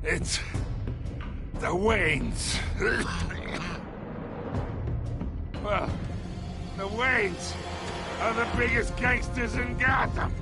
It's... the Waynes. Well, the Waynes are the biggest gangsters in Gotham.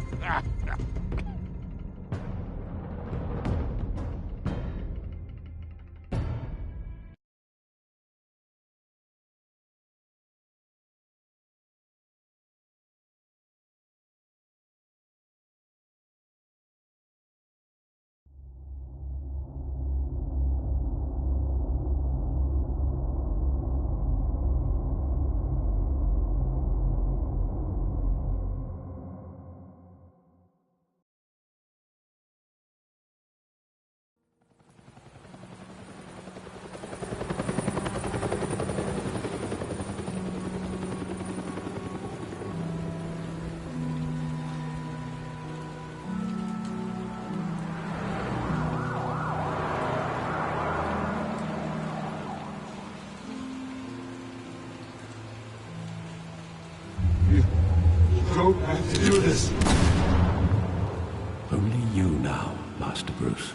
Don't have to do this. Only you now, Master Bruce.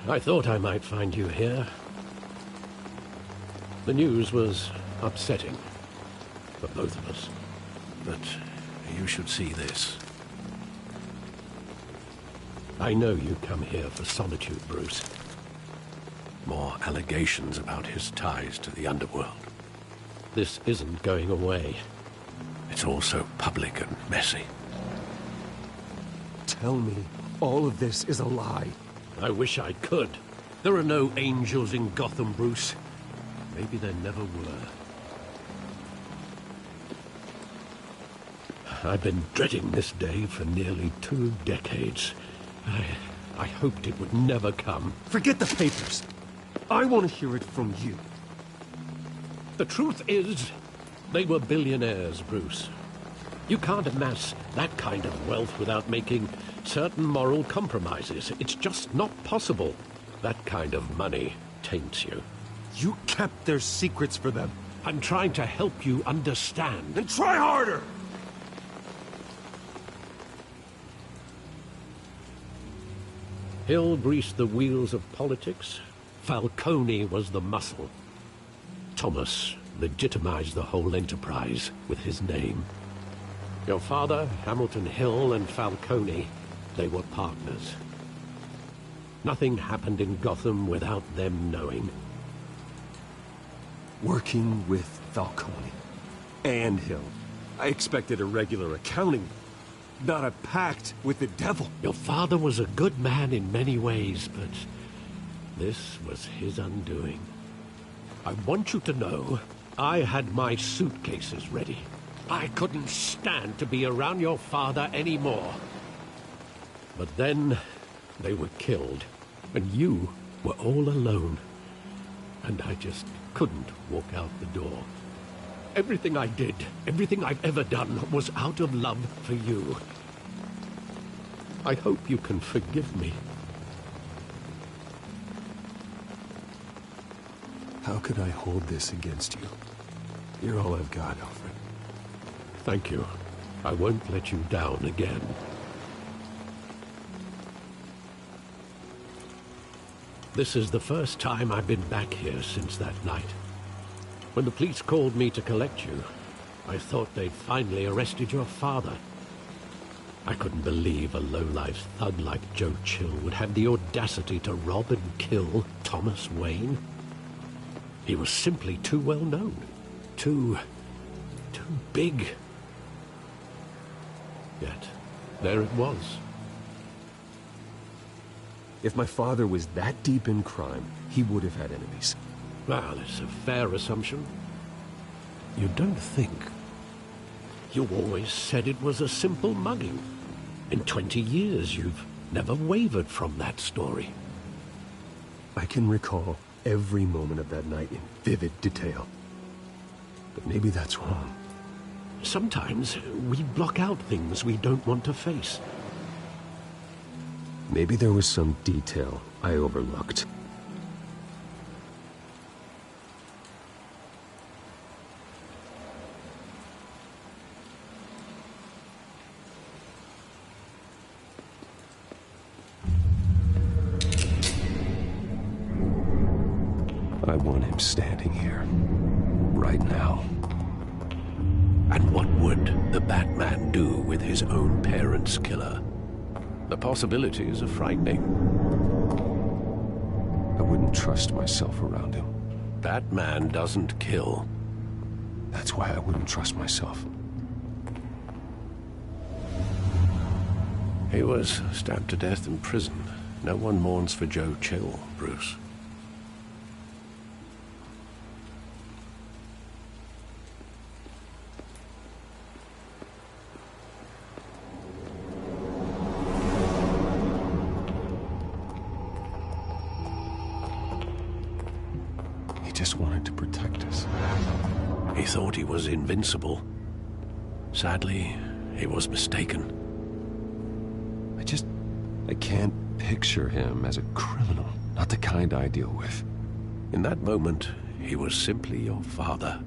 I thought I might find you here. The news was upsetting for both of us. But you should see this. I know you come here for solitude, Bruce. More allegations about his ties to the underworld. This isn't going away. It's all so public and messy. Tell me, all of this is a lie. I wish I could. There are no angels in Gotham, Bruce. Maybe there never were. I've been dreading this day for nearly 2 decades. I hoped it would never come. Forget the papers. I want to hear it from you. The truth is, they were billionaires, Bruce. You can't amass that kind of wealth without making certain moral compromises. It's just not possible. That kind of money taints you. You kept their secrets for them. I'm trying to help you understand. Then try harder! Hill greased the wheels of politics. Falcone was the muscle. Thomas legitimized the whole enterprise with his name. Your father, Hamilton Hill, and Falcone, they were partners. Nothing happened in Gotham without them knowing. Working with Falcone and Hill. I expected a regular accounting, not a pact with the devil. Your father was a good man in many ways, but this was his undoing. I want you to know, I had my suitcases ready. I couldn't stand to be around your father anymore. But then, they were killed, and you were all alone. And I just couldn't walk out the door. Everything I did, everything I've ever done, was out of love for you. I hope you can forgive me. How could I hold this against you? You're all I've got, Alfred. Thank you. I won't let you down again. This is the first time I've been back here since that night. When the police called me to collect you, I thought they'd finally arrested your father. I couldn't believe a low-life thug like Joe Chill would have the audacity to rob and kill Thomas Wayne. He was simply too well known. Too big. Yet, there it was. If my father was that deep in crime, he would have had enemies. Well, it's a fair assumption. You don't think. You always said it was a simple mugging. In 20 years, you've never wavered from that story. I can recall every moment of that night in vivid detail. But maybe that's wrong. Sometimes we block out things we don't want to face. Maybe there was some detail I overlooked. I want him standing here. Right now. And what would the Batman do with his own parents' killer? The possibilities are frightening. I wouldn't trust myself around him. Batman doesn't kill. That's why I wouldn't trust myself. He was stabbed to death in prison. No one mourns for Joe Chill, Bruce. He just wanted to protect us. He thought he was invincible. Sadly, he was mistaken. I can't picture him as a criminal. Not the kind I deal with. In that moment, he was simply your father.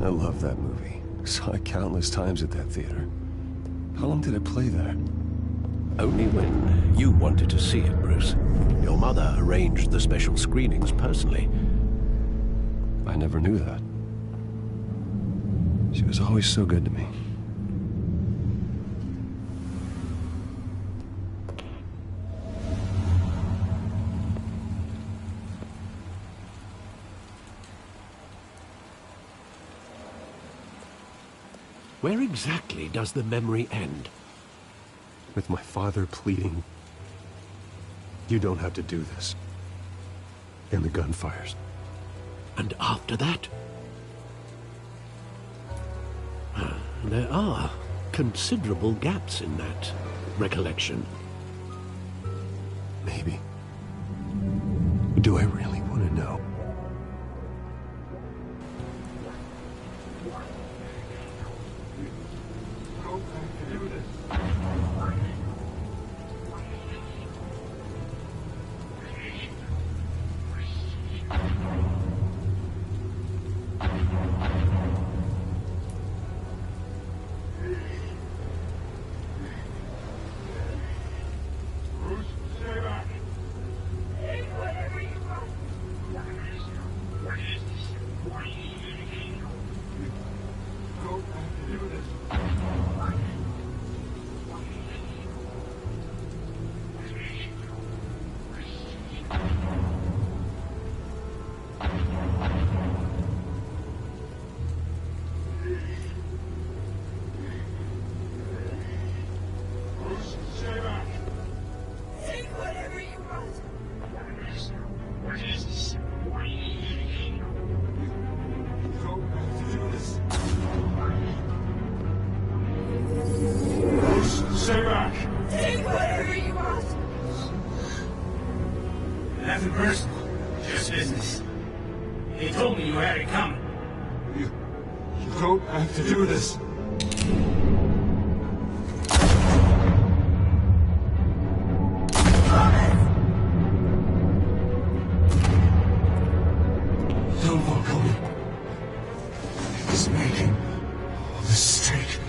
I love that movie. Saw it countless times at that theater. How long did it play there? Only when you wanted to see it, Bruce. Your mother arranged the special screenings personally. I never knew that. She was always so good to me. Where exactly does the memory end? With my father pleading, "You don't have to do this." And the gunfires. And after that? There are considerable gaps in that recollection. Maybe. Do I really want to know? Stay back! Take whatever you want! Nothing personal, just business. He told me you had it coming. You don't have to do this. Don't walk on me. He's making a mistake.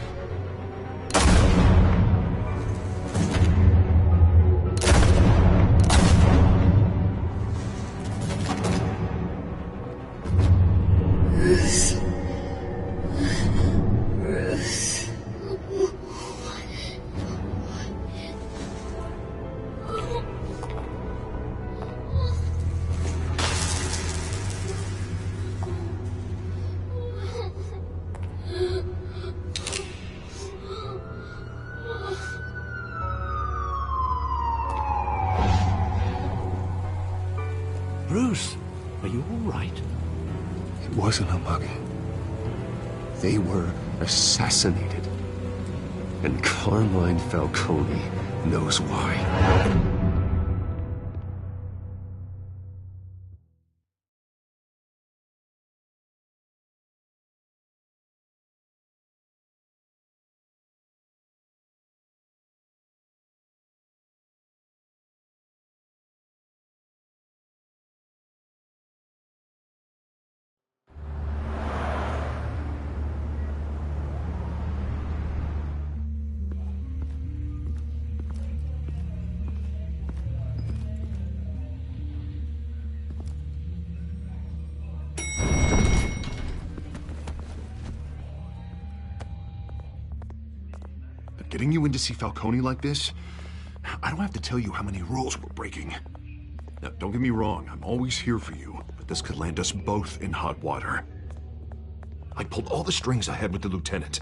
Bruce, are you all right? It wasn't a mugging. They were assassinated. And Carmine Falcone knows why. Getting you in to see Falcone like this? I don't have to tell you how many rules we're breaking. Now, don't get me wrong, I'm always here for you, but this could land us both in hot water. I pulled all the strings I had with the lieutenant.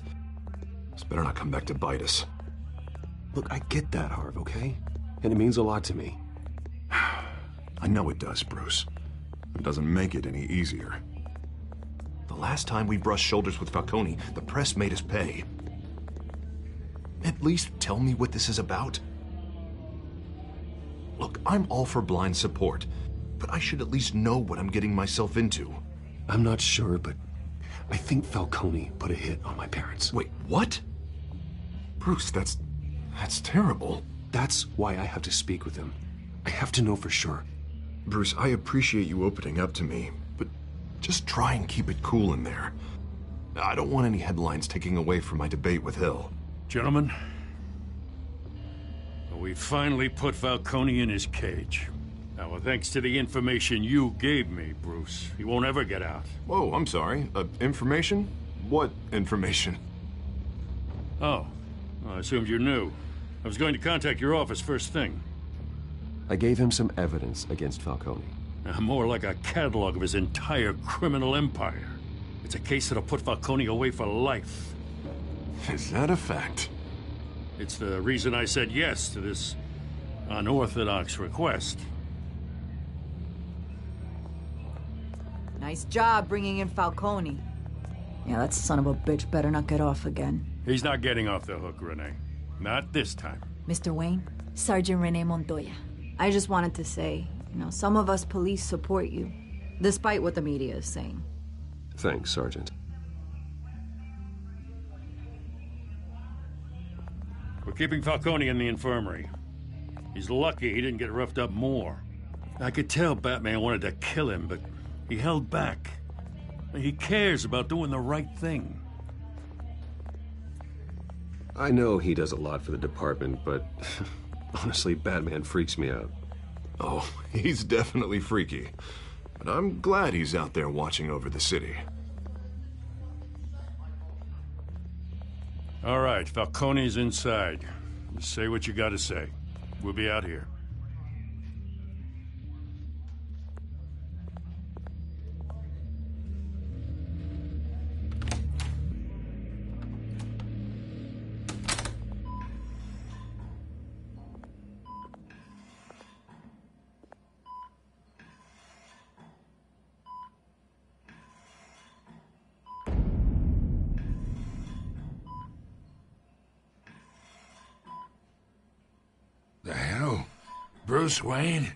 This better not come back to bite us. Look, I get that, Harv, okay? And it means a lot to me. I know it does, Bruce. It doesn't make it any easier. The last time we brushed shoulders with Falcone, the press made us pay. At least tell me what this is about. Look, I'm all for blind support, but I should at least know what I'm getting myself into. I'm not sure, but I think Falcone put a hit on my parents. Wait, what? Bruce, that's terrible. That's why I have to speak with him. I have to know for sure. Bruce, I appreciate you opening up to me, but just try and keep it cool in there. I don't want any headlines taking away from my debate with Hill. Gentlemen, we finally put Falcone in his cage. Now, thanks to the information you gave me, Bruce, he won't ever get out. Whoa, I'm sorry. Information? What information? Oh, well, I assumed you knew. I was going to contact your office first thing. I gave him some evidence against Falcone. More like a catalog of his entire criminal empire. It's a case that'll put Falcone away for life. Is that a fact? It's the reason I said yes to this unorthodox request. Nice job bringing in Falcone. Yeah, that son of a bitch better not get off again. He's not getting off the hook, Renee. Not this time. Mr. Wayne, Sergeant Renee Montoya. I just wanted to say, some of us police support you, despite what the media is saying. Thanks, Sergeant. We're keeping Falcone in the infirmary. He's lucky he didn't get roughed up more. I could tell Batman wanted to kill him, but he held back. He cares about doing the right thing. I know he does a lot for the department, but honestly, Batman freaks me out. Oh, he's definitely freaky. But I'm glad he's out there watching over the city. All right, Falcone's inside. Just say what you gotta say. We'll be out here. The hell? Bruce Wayne?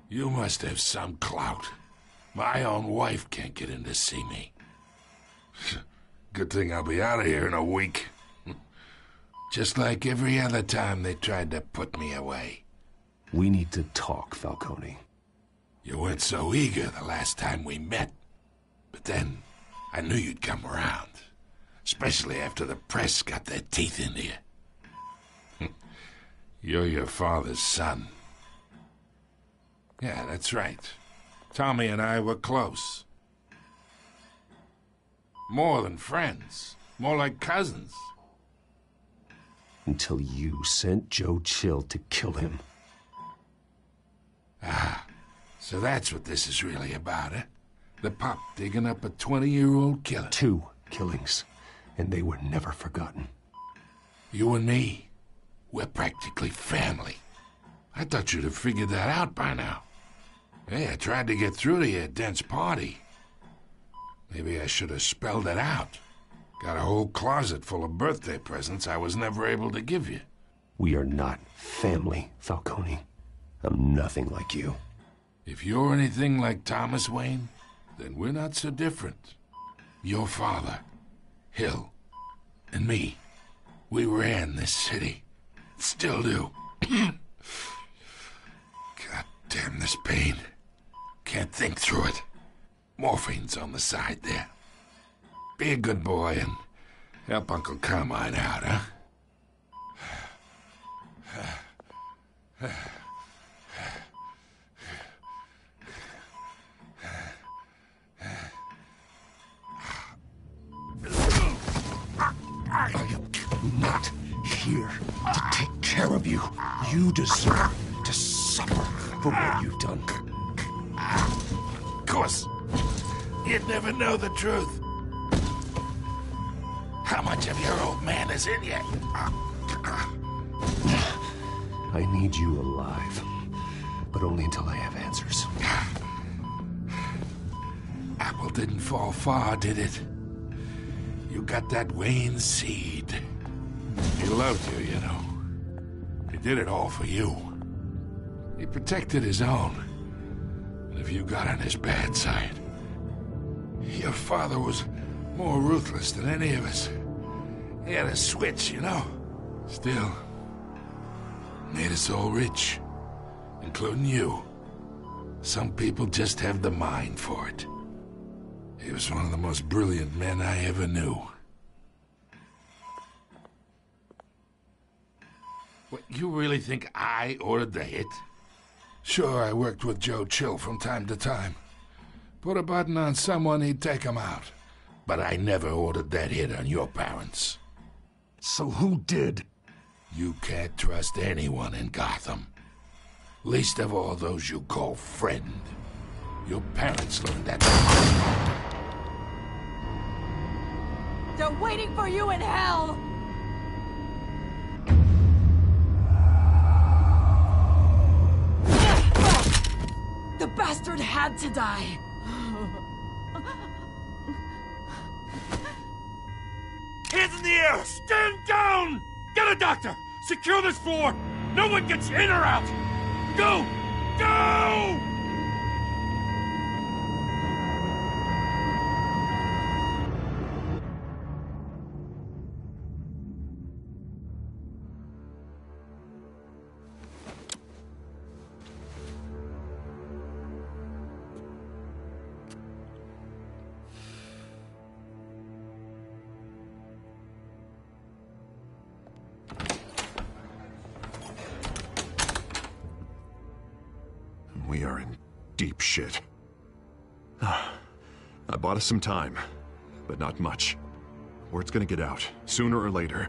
You must have some clout. My own wife can't get in to see me. Good thing I'll be out of here in a week. Just like every other time they tried to put me away. We need to talk, Falcone. You weren't so eager the last time we met. But then, I knew you'd come around. Especially after the press got their teeth into you. You're your father's son. Yeah, that's right. Tommy and I were close. More than friends. More like cousins. Until you sent Joe Chill to kill him. Ah, so that's what this is really about, eh? The pup digging up a 20-year-old killer. 2 killings. And they were never forgotten. You and me, We're practically family. I thought you'd have figured that out by now. Hey, I tried to get through to your dense party. Maybe I should have spelled it out. Got a whole closet full of birthday presents I was never able to give you. We are not family, Falcone. I'm nothing like you. If you're anything like Thomas Wayne, then we're not so different. Your father, Hill, and me, we ran this city. Still do. God damn this pain. Can't think through it. Morphine's on the side there. Be a good boy and help Uncle Carmine out, huh? I am not here to take care of you. You deserve to suffer for what you've done. Of course. You'd never know the truth. How much of your old man is in you? I need you alive, but only until I have answers. Apple didn't fall far, did it? You got that Wayne seed. He loved you, you know. He did it all for you. He protected his own. And if you got on his bad side, your father was more ruthless than any of us. He had a switch, you know. Still, made us all rich, including you. Some people just have the mind for it. He was one of the most brilliant men I ever knew. What, you really think I ordered the hit? Sure, I worked with Joe Chill from time to time. Put a button on someone, he'd take him out. But I never ordered that hit on your parents. So who did? You can't trust anyone in Gotham. Least of all those you call friend. Your parents learned that. They're waiting for you in hell! The bastard had to die! Hands in the air! Stand down! Get a doctor! Secure this floor! No one gets in or out! Go! Go! We are in deep shit. I bought us some time, but not much. Word's gonna get out, sooner or later.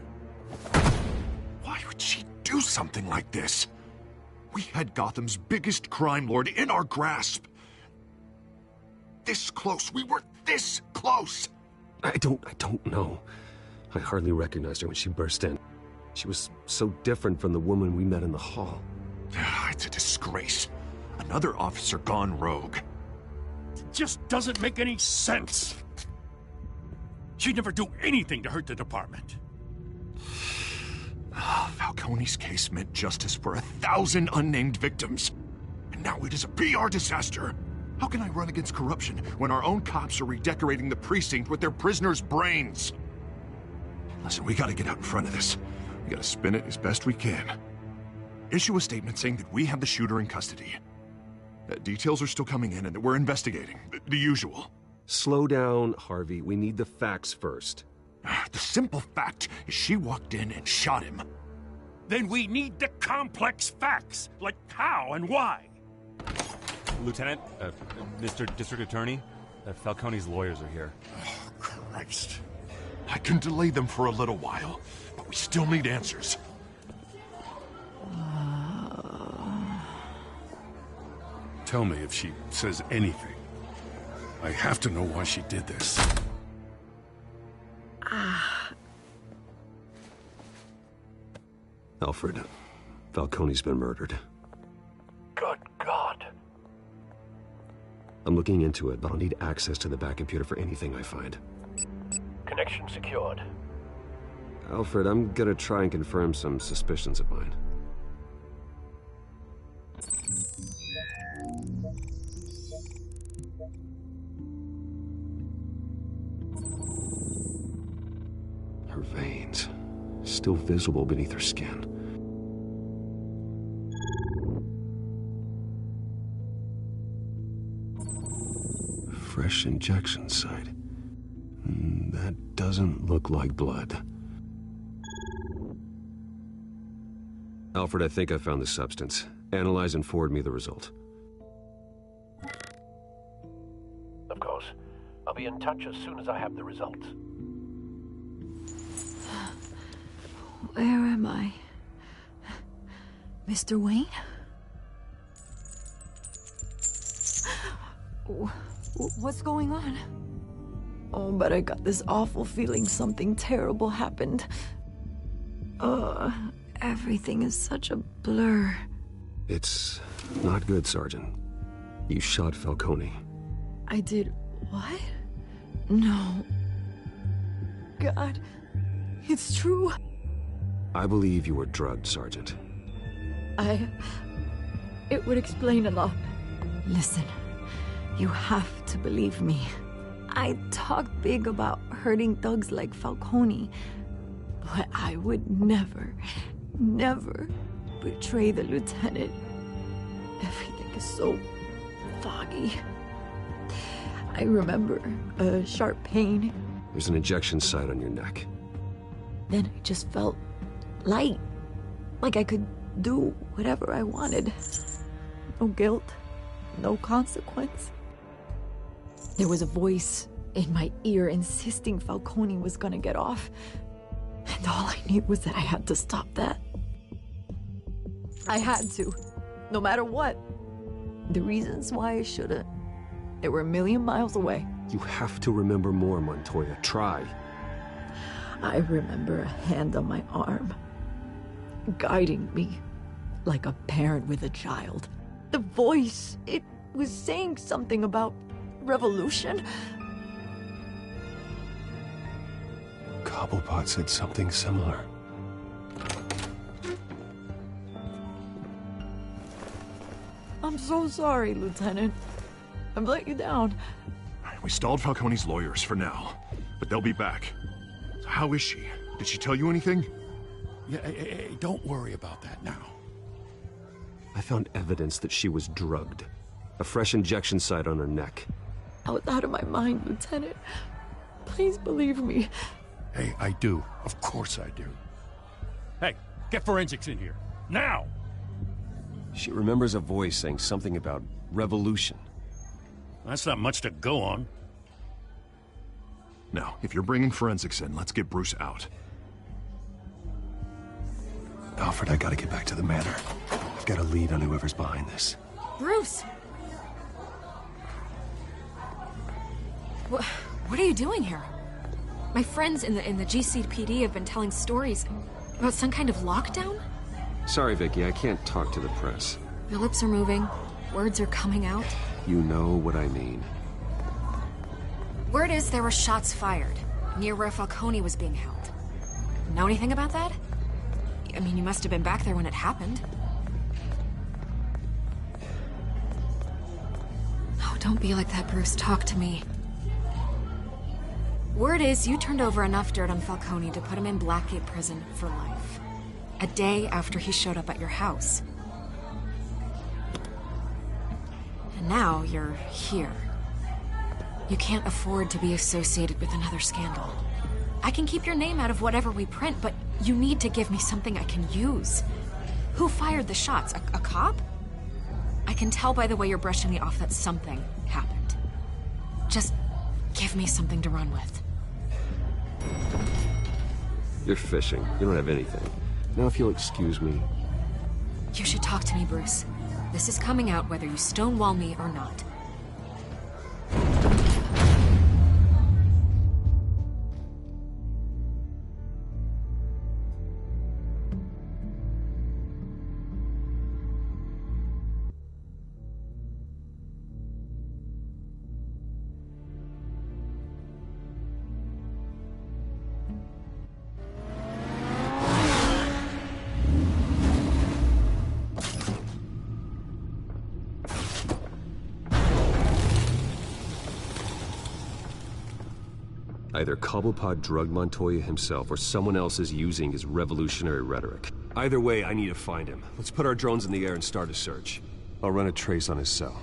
Why would she do something like this? We had Gotham's biggest crime lord in our grasp. This close. We were this close. I don't know. I hardly recognized her when she burst in. She was so different from the woman we met in the hall. It's a disgrace. Another officer gone rogue. It just doesn't make any sense. She'd never do anything to hurt the department. Falcone's case meant justice for 1,000 unnamed victims. And now it is a PR disaster. How can I run against corruption when our own cops are redecorating the precinct with their prisoners' brains? Listen, we gotta get out in front of this. We gotta spin it as best we can. Issue a statement saying that we have the shooter in custody. Details are still coming in and that we're investigating. The usual. Slow down, Harvey. We need the facts first. The simple fact is she walked in and shot him. Then we need the complex facts, like how and why. Lieutenant, Mr. District Attorney, Falcone's lawyers are here. Oh, Christ. I can delay them for a little while, but we still need answers. Tell me if she says anything. I have to know why she did this. Alfred, Falcone's been murdered. Good God. I'm looking into it, but I'll need access to the back computer for anything I find. Connection secured. Alfred, I'm gonna try and confirm some suspicions of mine. Her veins, still visible beneath her skin. Fresh injection site. That doesn't look like blood. Alfred, I think I found the substance. Analyze and forward me the result. Of course. I'll be in touch as soon as I have the results. Where am I? Mr. Wayne? What's going on? Oh, but I got this awful feeling something terrible happened. Everything is such a blur. It's not good, Sergeant. You shot Falcone. I did what? No. God, it's true. I believe you were drugged, Sergeant. It would explain a lot. Listen, you have to believe me. I talked big about hurting thugs like Falcone, but I would never betray the lieutenant. Everything is so foggy. I remember a sharp pain. There's an injection site on your neck. Then I just felt light, like I could do whatever I wanted. No guilt, no consequence. There was a voice in my ear insisting Falcone was gonna get off. And all I knew was that I had to stop that. I had to, no matter what. The reasons why I shouldn't, they were a million miles away. You have to remember more, Montoya. Try. I remember a hand on my arm, guiding me like a parent with a child. The voice, it was saying something about revolution. Cobblepot said something similar. I'm so sorry, Lieutenant. I've let you down. We stalled Falcone's lawyers for now, but they'll be back. So how is she? Did she tell you anything? Yeah, hey, don't worry about that now. I found evidence that she was drugged. A fresh injection site on her neck. I was out of my mind, Lieutenant. Please believe me. Hey, I do. Of course I do. Hey, get forensics in here. Now! She remembers a voice saying something about revolution. That's not much to go on. Now, if you're bringing forensics in, let's get Bruce out. Alfred, I gotta get back to the manor. I've got a lead on whoever's behind this. Bruce! What are you doing here? My friends in the GCPD have been telling stories about some kind of lockdown? Sorry, Vicky, I can't talk to the press. Your lips are moving. Words are coming out. You know what I mean. Word is there were shots fired near where Falcone was being held. Know anything about that? I mean, you must have been back there when it happened. Oh, don't be like that, Bruce. Talk to me. Word is you turned over enough dirt on Falcone to put him in Blackgate Prison for life. A day after he showed up at your house. And now you're here. You can't afford to be associated with another scandal. I can keep your name out of whatever we print, but you need to give me something I can use. Who fired the shots? A cop? I can tell by the way you're brushing me off that something happened. Just give me something to run with. You're fishing. You don't have anything. Now if you'll excuse me. You should talk to me, Bruce. This is coming out whether you stonewall me or not. Either Cobblepot drugged Montoya himself, or someone else is using his revolutionary rhetoric. Either way, I need to find him. Let's put our drones in the air and start a search. I'll run a trace on his cell.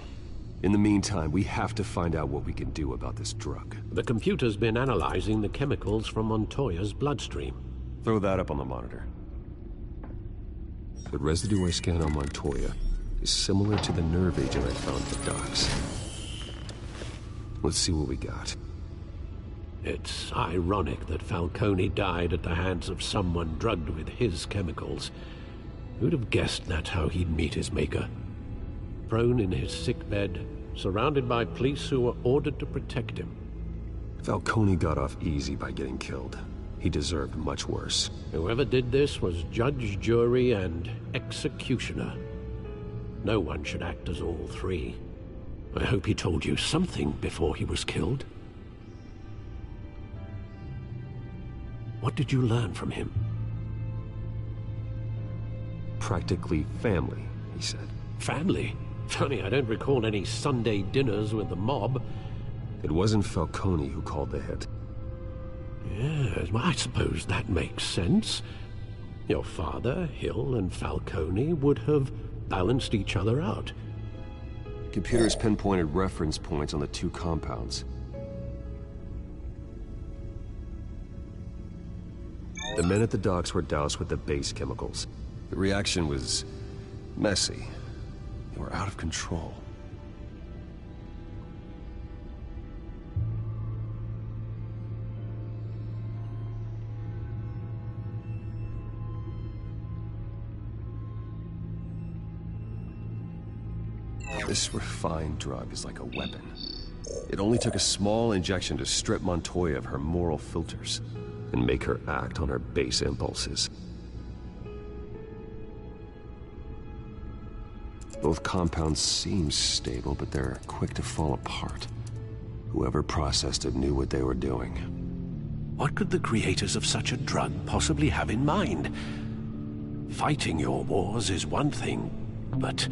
In the meantime, we have to find out what we can do about this drug. The computer's been analyzing the chemicals from Montoya's bloodstream. Throw that up on the monitor. The residue I scanned on Montoya is similar to the nerve agent I found at the docks. Let's see what we got. It's ironic that Falcone died at the hands of someone drugged with his chemicals. Who'd have guessed that's how he'd meet his maker? Prone in his sickbed, surrounded by police who were ordered to protect him. Falcone got off easy by getting killed. He deserved much worse. Whoever did this was judge, jury, and executioner. No one should act as all three. I hope he told you something before he was killed. What did you learn from him? Practically family, he said. Family? Funny, I don't recall any Sunday dinners with the mob. It wasn't Falcone who called the hit. Yes, well, I suppose that makes sense. Your father, Hill, and Falcone would have balanced each other out. Computers pinpointed reference points on the two compounds. The men at the docks were doused with the base chemicals. The reaction was messy. They were out of control. This refined drug is like a weapon. It only took a small injection to strip Montoya of her moral filters and make her act on her base impulses. Both compounds seem stable, but they're quick to fall apart. Whoever processed it knew what they were doing. What could the creators of such a drug possibly have in mind? Fighting your wars is one thing, but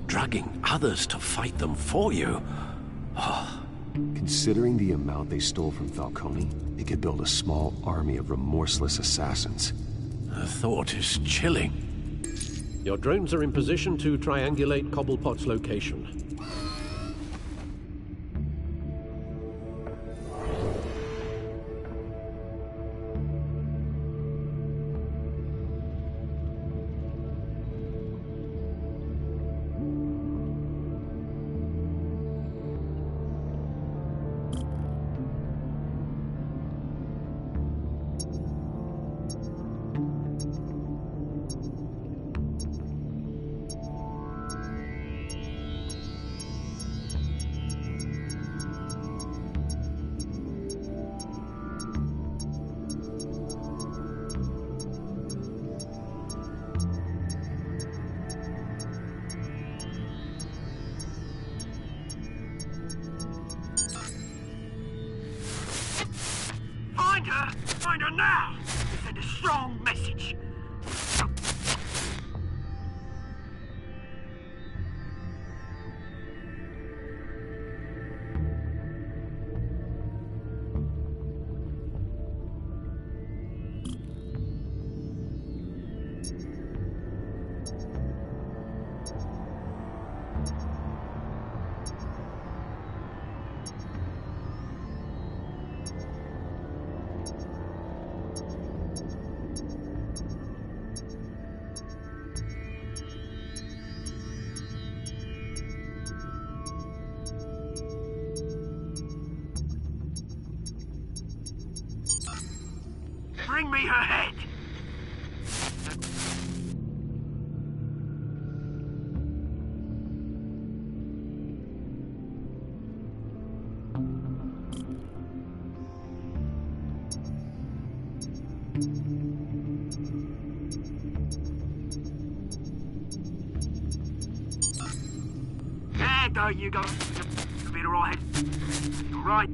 drugging others to fight them for you? Considering the amount they stole from Falcone, they could build a small army of remorseless assassins. The thought is chilling. Your drones are in position to triangulate Cobblepot's location. Find her now! Send a strong message! Bring me her head! There you go. You'll be alright. Right.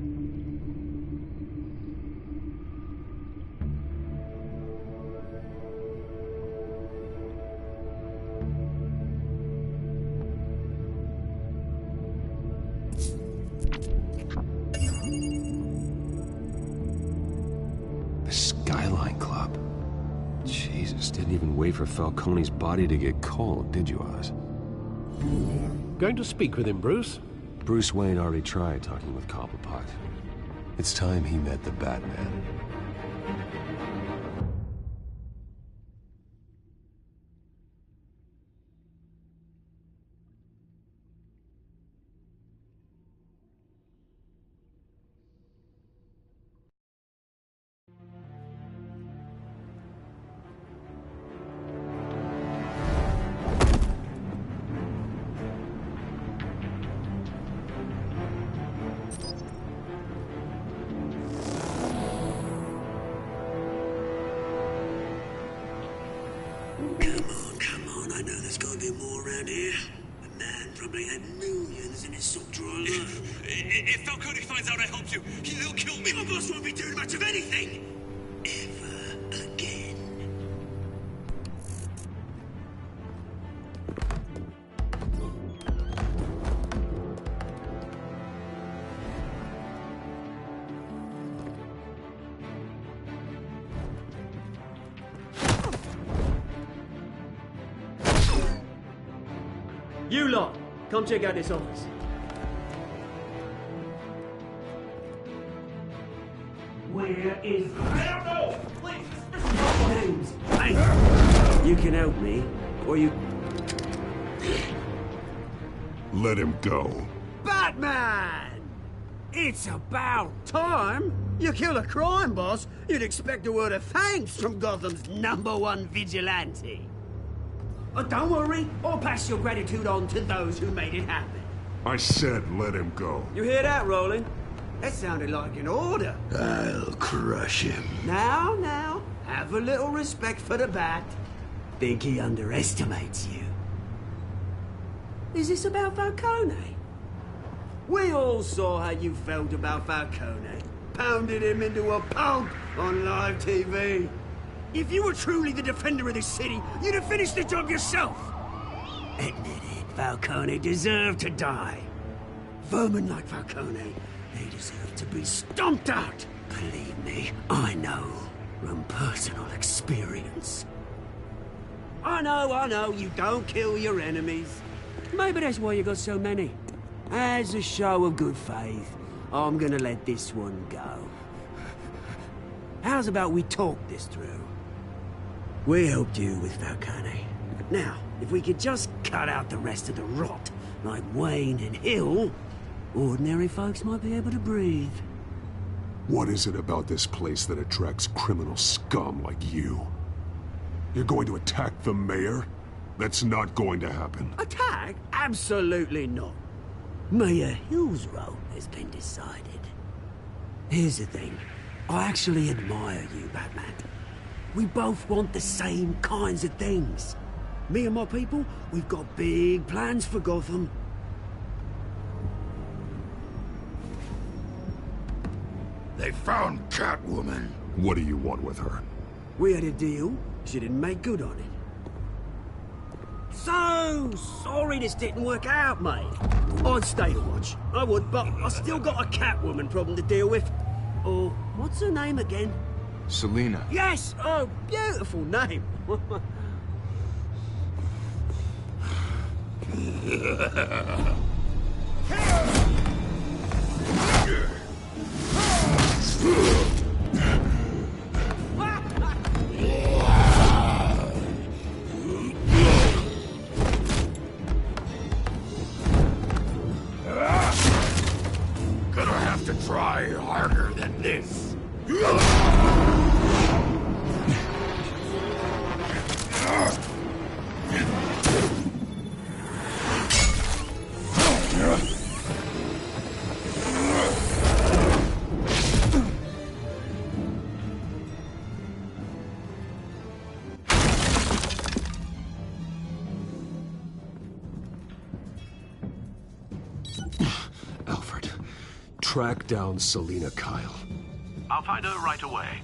wait for Falcone's body to get cold, did you, Oz? Going to speak with him, Bruce? Bruce Wayne already tried talking with Cobblepot. It's time he met the Batman. Come on, I know there's gotta be more around here. The man probably had millions in his sock drawer alone. If Falcone finds out I helped you, he'll kill me. Your boss won't be doing much of anything! Ever again. You lot, come check out this office. Where is... I don't know! Please, James, hey! You can help me, or you... Let him go. Batman! It's about time! You kill a crime boss, you'd expect a word of thanks from Gotham's #1 vigilante. Oh, don't worry, I'll pass your gratitude on to those who made it happen. I said let him go. You hear that, Roland? That sounded like an order. I'll crush him. Now, have a little respect for the Bat. Think he underestimates you. Is this about Falcone? We all saw how you felt about Falcone. Pounded him into a pulp on live TV. If you were truly the defender of this city, you'd have finished the job yourself. Admit it, Falcone deserved to die. Vermin like Falcone, they deserve to be stomped out. Believe me, I know from personal experience. I know, you don't kill your enemies. Maybe that's why you got so many. As a show of good faith, I'm gonna let this one go. How's about we talk this through? We helped you with Falcone. Now, if we could just cut out the rest of the rot, like Wayne and Hill, ordinary folks might be able to breathe. What is it about this place that attracts criminal scum like you? You're going to attack the mayor? That's not going to happen. Attack? Absolutely not. Mayor Hill's role has been decided. Here's the thing. I actually admire you, Batman. We both want the same kinds of things. Me and my people, we've got big plans for Gotham. They found Catwoman. What do you want with her? We had a deal. She didn't make good on it. So sorry this didn't work out, mate. I'd stay to watch. I would, but I still got a Catwoman problem to deal with. Oh, what's her name again? Selina. Yes! Oh, beautiful name. Gonna have to try harder than this. Alfred, track down Selina Kyle. I'll find her right away.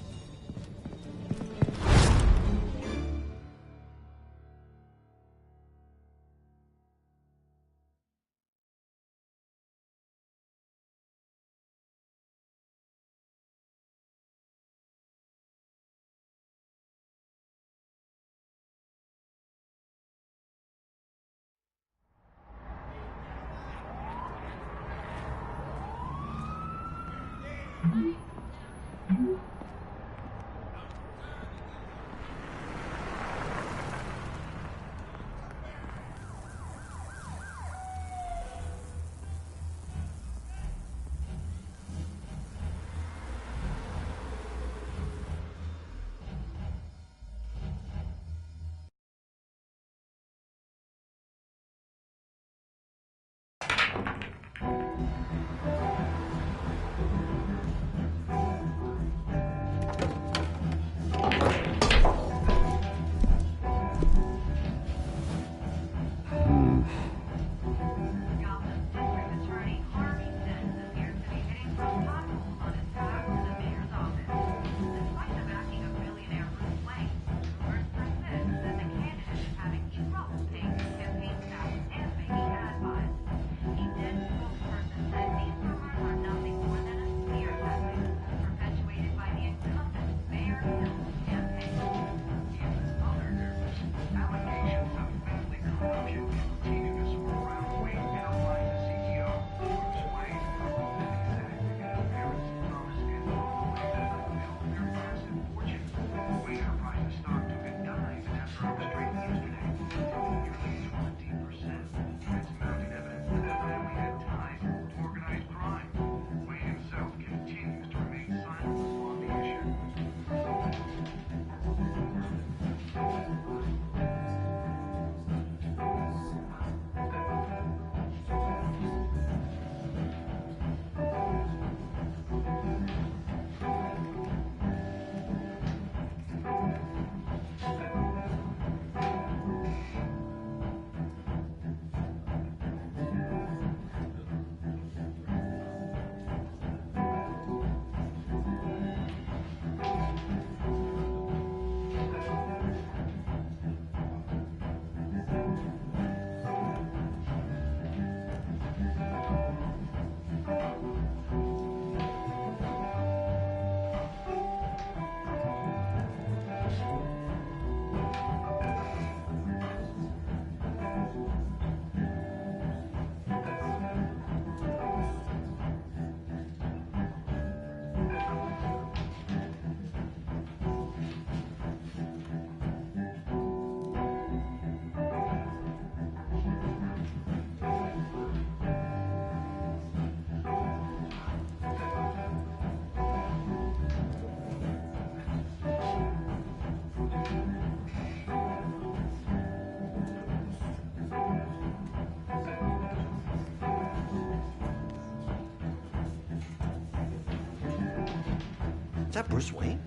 Is that Bruce Wayne?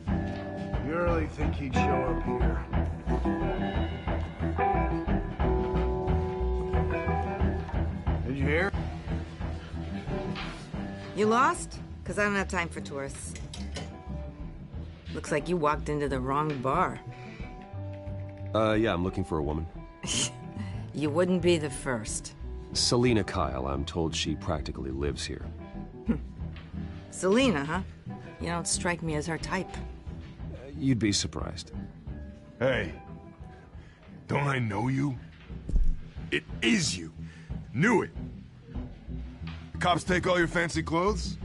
You really think he'd show up here? Did you hear? You lost? Because I don't have time for tourists. Looks like you walked into the wrong bar. Yeah, I'm looking for a woman. You wouldn't be the first. Selina Kyle, I'm told she practically lives here. Selina, huh? You don't strike me as her type. You'd be surprised. Hey, don't I know you? It is you. Knew it. The cops take all your fancy clothes?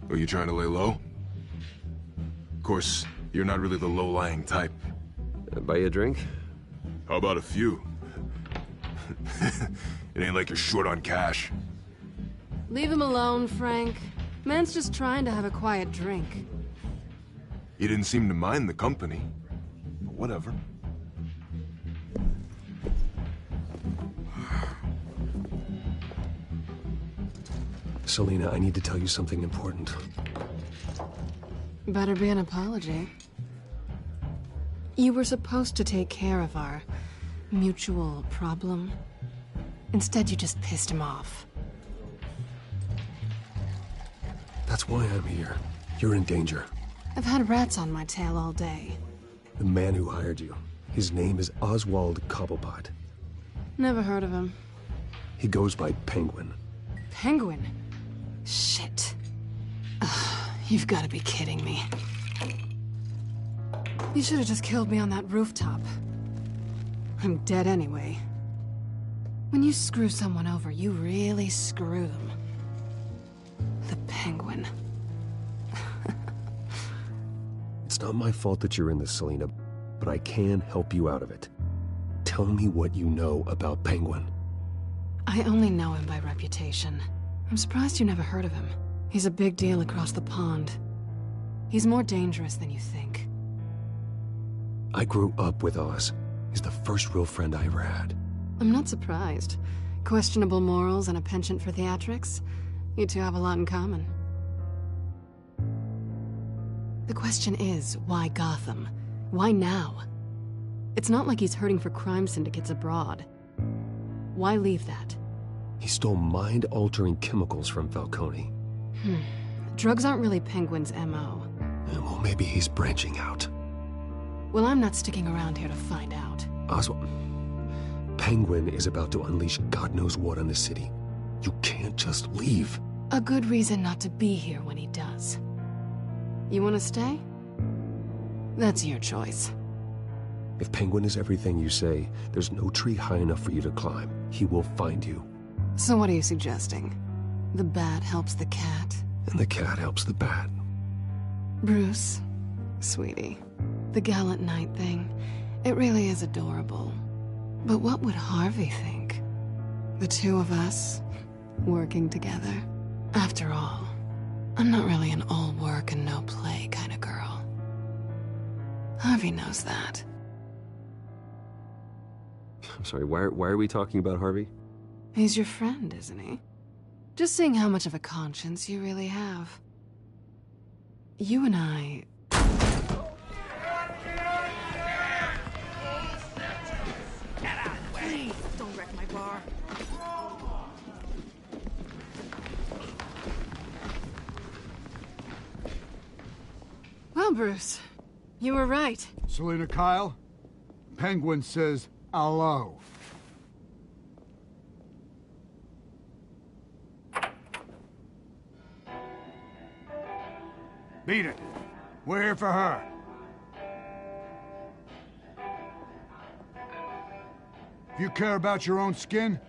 Are you trying to lay low? Of course, you're not really the low-lying type. Buy you a drink? How about a few? It ain't like you're short on cash. Leave him alone, Frank. Man's just trying to have a quiet drink. You didn't seem to mind the company. But whatever. Selina, I need to tell you something important. Better be an apology. You were supposed to take care of our mutual problem. Instead, you just pissed him off. That's why I'm here. You're in danger. I've had rats on my tail all day. The man who hired you, his name is Oswald Cobblepot. Never heard of him. He goes by Penguin. Penguin? Shit. Ugh, you've got to be kidding me. You should have just killed me on that rooftop. I'm dead anyway. When you screw someone over, you really screw them. The Penguin. It's not my fault that you're in this, Selina, but I can help you out of it. Tell me what you know about Penguin. I only know him by reputation. I'm surprised you never heard of him. He's a big deal across the pond. He's more dangerous than you think. I grew up with Oz. He's the first real friend I ever had. I'm not surprised. Questionable morals and a penchant for theatrics. You two have a lot in common. The question is, why Gotham? Why now? It's not like he's hurting for crime syndicates abroad. Why leave that? He stole mind-altering chemicals from Falcone. Drugs aren't really Penguin's MO. Well, maybe he's branching out. Well, I'm not sticking around here to find out. Oswald, Penguin is about to unleash God knows what on the city. You can't just leave. A good reason not to be here when he does. You want to stay? That's your choice. If Penguin is everything you say, there's no tree high enough for you to climb. He will find you. So what are you suggesting? The bat helps the cat? And the cat helps the bat. Bruce, sweetie, the gallant knight thing, it really is adorable. But what would Harvey think? The two of us, working together? After all, I'm not really an all work and no play kind of girl. Harvey knows that. I'm sorry, why are we talking about Harvey? He's your friend, isn't he? Just seeing how much of a conscience you really have. You and I... Please, don't wreck my bar. Well, Bruce, you were right. Selina Kyle, Penguin says hello. Beat it. We're here for her. If you care about your own skin,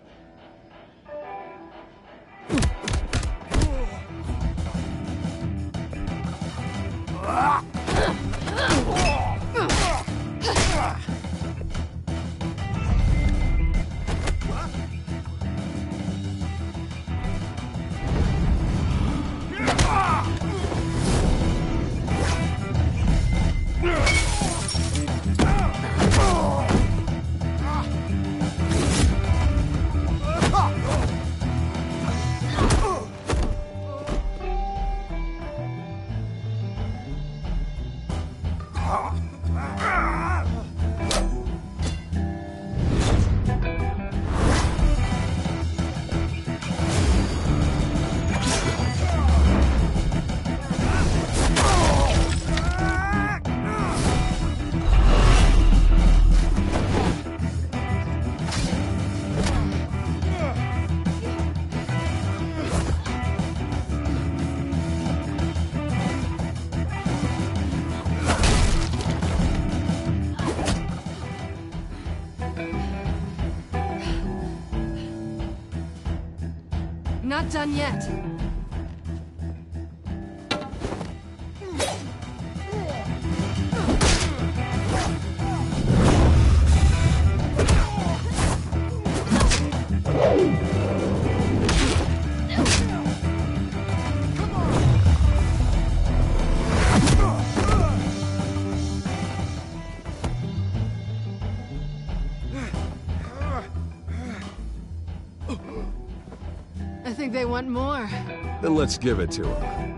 Not done yet. I think they want more. Then let's give it to them.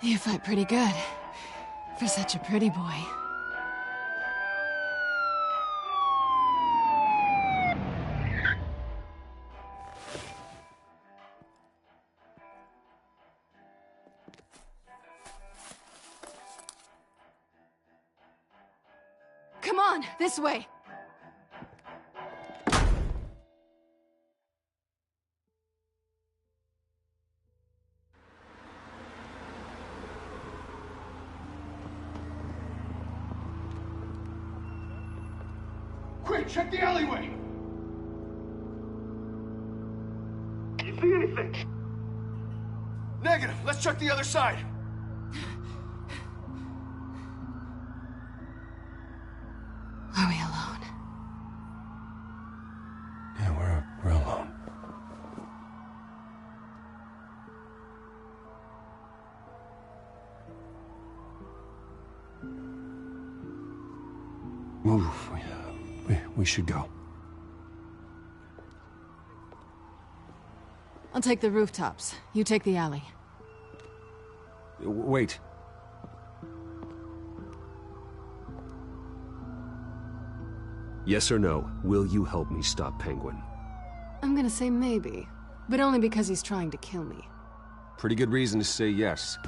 You fight pretty good. For such a pretty boy. Come on, this way! Quick, check the alleyway! You see anything? Negative. Let's check the other side. Are we alone? Yeah, we're alone. Move. We should go. I'll take the rooftops. You take the alley. Wait. Yes or no, will you help me stop Penguin? I'm gonna say maybe, but only because he's trying to kill me. Pretty good reason to say yes.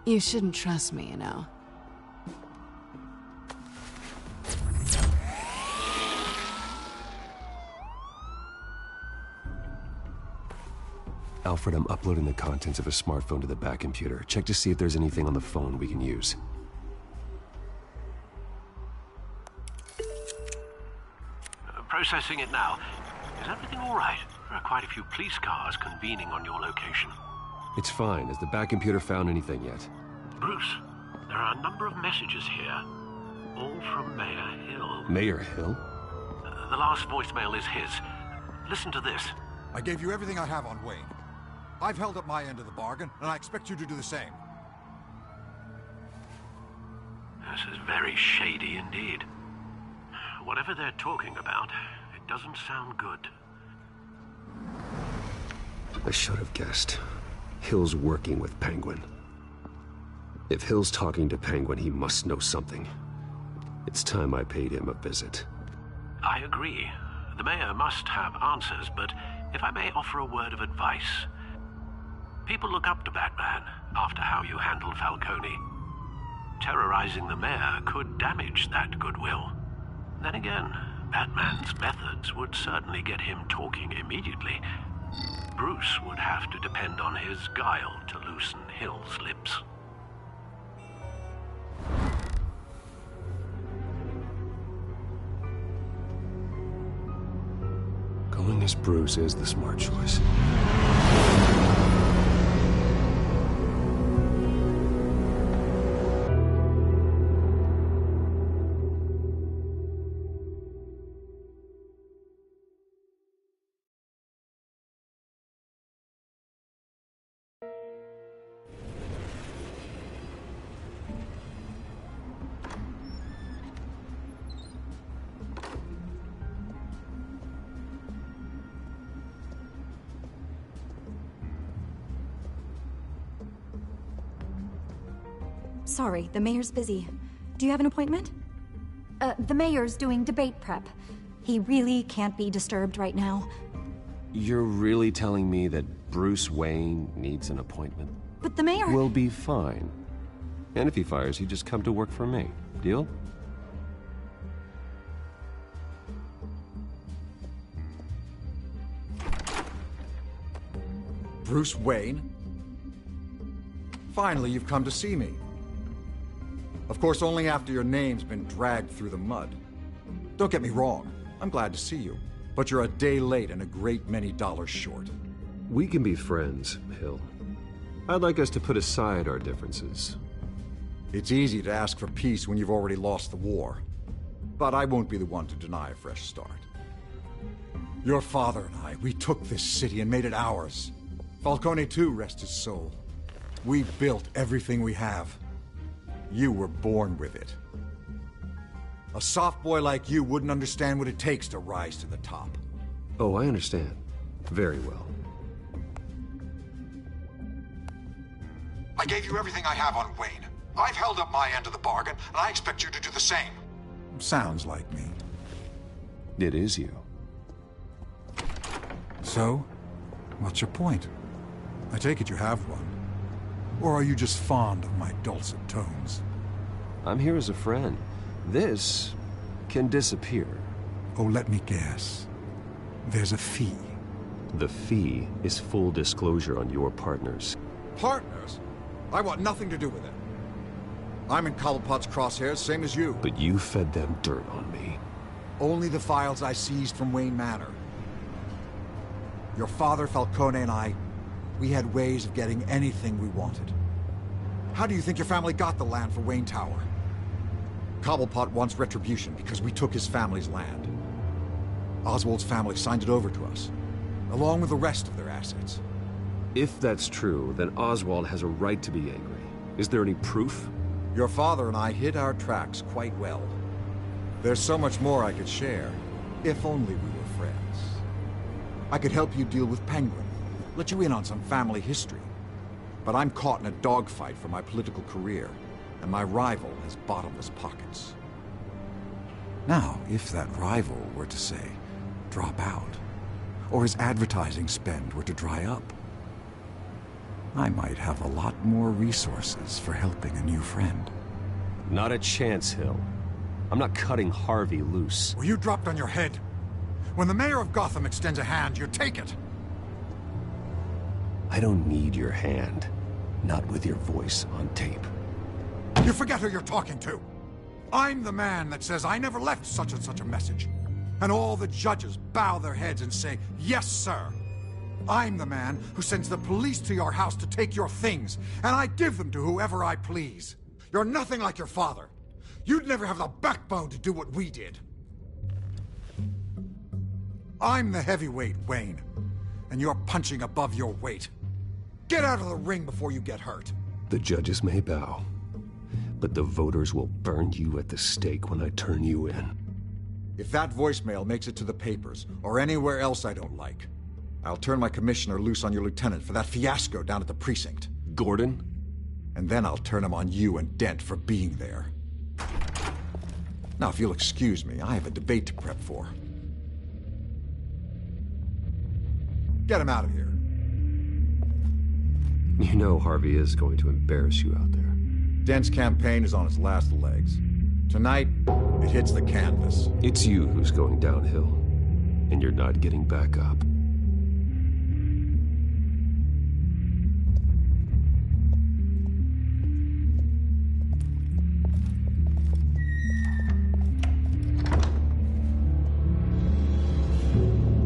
You shouldn't trust me, you know. Alfred, I'm uploading the contents of a smartphone to the back computer. Check to see if there's anything on the phone we can use. Processing it now. Is everything all right? There are quite a few police cars convening on your location. It's fine. Has the back computer found anything yet? Bruce, there are a number of messages here, all from Mayor Hill. Mayor Hill? The last voicemail is his. Listen to this. I gave you everything I have on Wayne. I've held up my end of the bargain, and I expect you to do the same. This is very shady indeed. Whatever they're talking about, it doesn't sound good. I should have guessed. Hill's working with Penguin. If Hill's talking to Penguin, he must know something. It's time I paid him a visit. I agree. The mayor must have answers, but if I may offer a word of advice. People look up to Batman after how you handled Falcone. Terrorizing the mayor could damage that goodwill. Then again, Batman's methods would certainly get him talking immediately. Bruce would have to depend on his guile to loosen Hill's lips. Going as Bruce is the smart choice. Sorry, the mayor's busy. Do you have an appointment? The mayor's doing debate prep. He really can't be disturbed right now. You're really telling me that Bruce Wayne needs an appointment? But the mayor... We'll be fine. And if he fires you, just come to work for me. Deal? Bruce Wayne? Finally, you've come to see me. Of course, only after your name's been dragged through the mud. Don't get me wrong, I'm glad to see you. But you're a day late and a great many dollars short. We can be friends, Hill. I'd like us to put aside our differences. It's easy to ask for peace when you've already lost the war. But I won't be the one to deny a fresh start. Your father and I, we took this city and made it ours. Falcone too, rest his soul. We built everything we have. You were born with it. A soft boy like you wouldn't understand what it takes to rise to the top. Oh, I understand. Very well. gave you everything I have on Wayne. I've held up my end of the bargain, and I expect you to do the same. Sounds like me. It is you. So, what's your point? I take it you have one. Or are you just fond of my dulcet tones? I'm here as a friend. This can disappear. Oh, let me guess. There's a fee. The fee is full disclosure on your partners. Partners? I want nothing to do with it. I'm in Cobblepot's crosshairs, same as you. But you fed them dirt on me. Only the files I seized from Wayne Manor. Your father, Falcone, and I, we had ways of getting anything we wanted. How do you think your family got the land for Wayne Tower? Cobblepot wants retribution because we took his family's land. Oswald's family signed it over to us, along with the rest of their assets. If that's true, then Oswald has a right to be angry. Is there any proof? Your father and I hid our tracks quite well. There's so much more I could share, if only we were friends. I could help you deal with Penguin, let you in on some family history. But I'm caught in a dogfight for my political career, and my rival has bottomless pockets. Now, if that rival were to say, drop out, or his advertising spend were to dry up, I might have a lot more resources for helping a new friend. Not a chance, Hill. I'm not cutting Harvey loose. Were you dropped on your head? When the mayor of Gotham extends a hand, you take it. I don't need your hand. Not with your voice on tape. You forget who you're talking to. I'm the man that says I never left such and such a message. And all the judges bow their heads and say, yes, sir. I'm the man who sends the police to your house to take your things, and I give them to whoever I please. You're nothing like your father. You'd never have the backbone to do what we did. I'm the heavyweight, Wayne, and you're punching above your weight. Get out of the ring before you get hurt. The judges may bow, but the voters will burn you at the stake when I turn you in. If that voicemail makes it to the papers, or anywhere else I don't like, I'll turn my commissioner loose on your lieutenant for that fiasco down at the precinct. Gordon? And then I'll turn him on you and Dent for being there. Now, if you'll excuse me, I have a debate to prep for. Get him out of here. You know Harvey is going to embarrass you out there. Dent's campaign is on its last legs. Tonight, it hits the canvas. It's you who's going downhill, and you're not getting back up.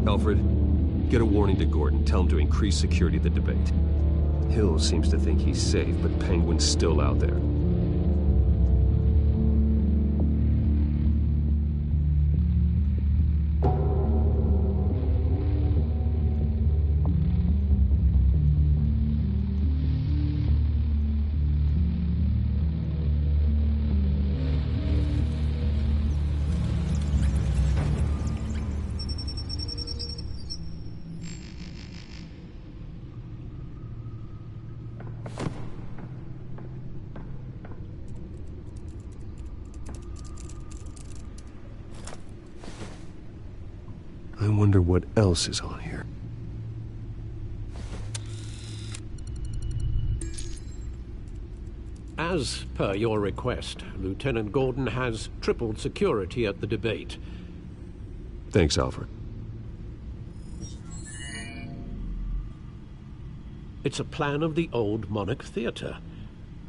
Alfred, get a warning to Gordon. Tell him to increase security at the debate. Hill seems to think he's safe, but Penguin's still out there. I wonder what else is on here. As per your request, Lieutenant Gordon has tripled security at the debate. Thanks, Alfred. It's a plan of the old Monarch Theater.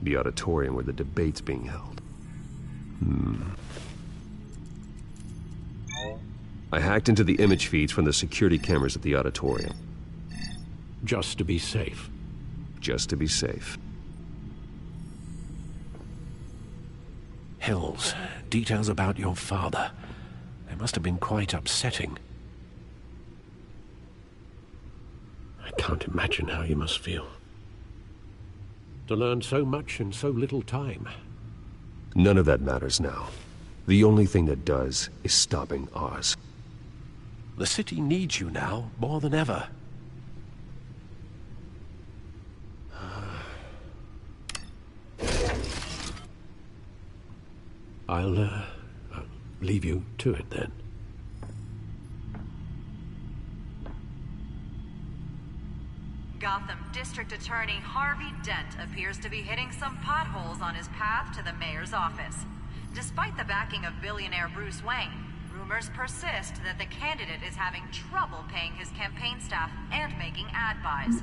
The auditorium where the debate's being held. I hacked into the image feeds from the security cameras at the auditorium. Just to be safe. Just to be safe. Hills, details about your father. They must have been quite upsetting. I can't imagine how you must feel. To learn so much in so little time. None of that matters now. The only thing that does is stopping Oz. The city needs you now, more than ever. I'll leave you to it then. Gotham District Attorney Harvey Dent appears to be hitting some potholes on his path to the mayor's office. Despite the backing of billionaire Bruce Wayne, rumors persist that the candidate is having trouble paying his campaign staff and making ad buys.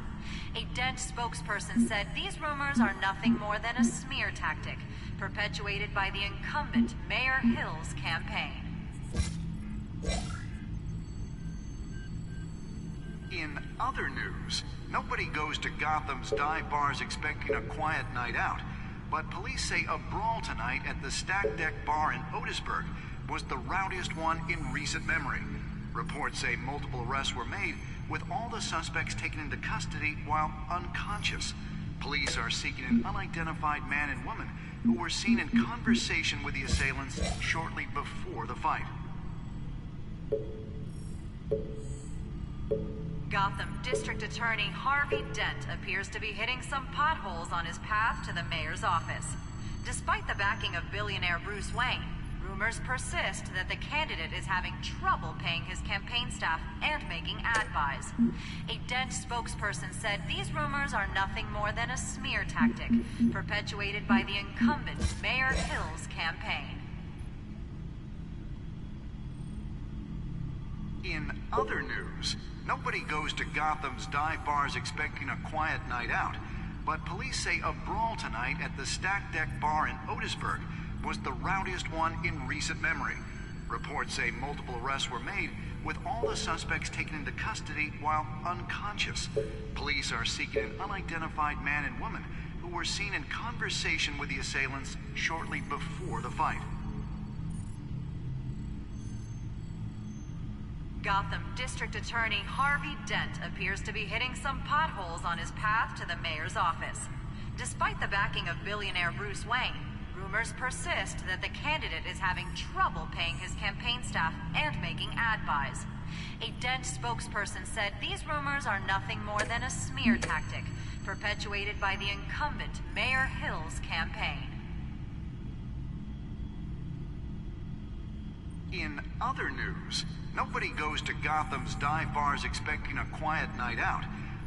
A Dent spokesperson said these rumors are nothing more than a smear tactic, perpetuated by the incumbent Mayor Hill's campaign. In other news, nobody goes to Gotham's dive bars expecting a quiet night out, but police say a brawl tonight at the Stack Deck Bar in Otisburg was the rowdiest one in recent memory. Reports say multiple arrests were made, with all the suspects taken into custody while unconscious. Police are seeking an unidentified man and woman who were seen in conversation with the assailants shortly before the fight. Gotham District Attorney Harvey Dent appears to be hitting some potholes on his path to the mayor's office. Despite the backing of billionaire Bruce Wayne, rumors persist that the candidate is having trouble paying his campaign staff and making ad buys. A Dent spokesperson said these rumors are nothing more than a smear tactic, perpetuated by the incumbent Mayor Hill's campaign. In other news, nobody goes to Gotham's dive bars expecting a quiet night out, but police say a brawl tonight at the Stack Deck Bar in Otisburg was the rowdiest one in recent memory. Reports say multiple arrests were made, with all the suspects taken into custody while unconscious. Police are seeking an unidentified man and woman who were seen in conversation with the assailants shortly before the fight. Gotham District Attorney Harvey Dent appears to be hitting some potholes on his path to the mayor's office. Despite the backing of billionaire Bruce Wayne, rumors persist that the candidate is having trouble paying his campaign staff and making ad buys. A Dent spokesperson said these rumors are nothing more than a smear tactic, perpetuated by the incumbent Mayor Hill's campaign. In other news, nobody goes to Gotham's dive bars expecting a quiet night out,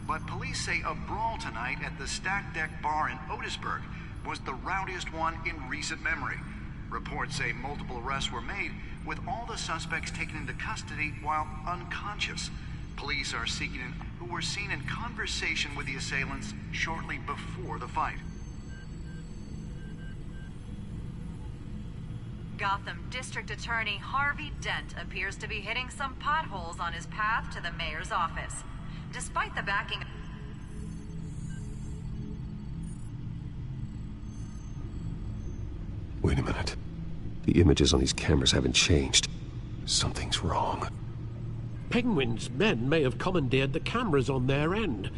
but police say a brawl tonight at the Stack Deck Bar in Otisburg was the rowdiest one in recent memory. Reports say multiple arrests were made, with all the suspects taken into custody while unconscious. Police are seeking who were seen in conversation with the assailants shortly before the fight. Gotham District Attorney Harvey Dent appears to be hitting some potholes on his path to the mayor's office. Despite the backing... Wait a minute. The images on these cameras haven't changed. Something's wrong. Penguin's men may have commandeered the cameras on their end.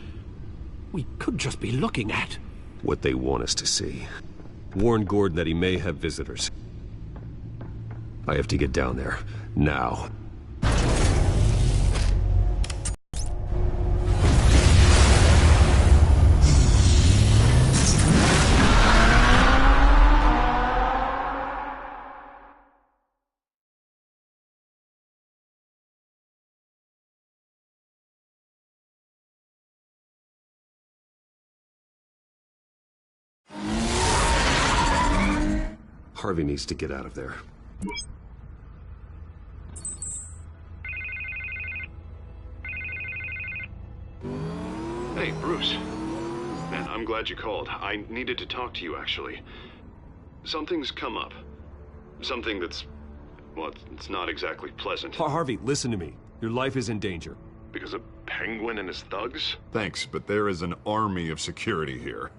We could just be looking at what they want us to see. Warn Gordon that he may have visitors. I have to get down there, now. Harvey needs to get out of there. Hey, Bruce. Man, I'm glad you called. I needed to talk to you, actually. Something's come up. Something that's... well, it's not exactly pleasant. Harvey, listen to me. Your life is in danger. Because of Penguin and his thugs? Thanks, but there is an army of security here.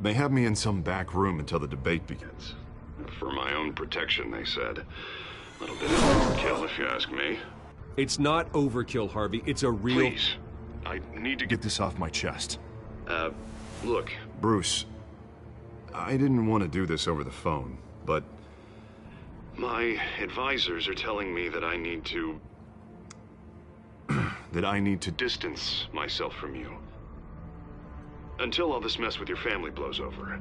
They have me in some back room until the debate begins. For my own protection, they said. A little bit of overkill, if you ask me. It's not overkill, Harvey. It's a real... Please. I need to get this off my chest. Look. Bruce, I didn't want to do this over the phone, but... my advisors are telling me that I need to... that I need to distance myself from you. Until all this mess with your family blows over.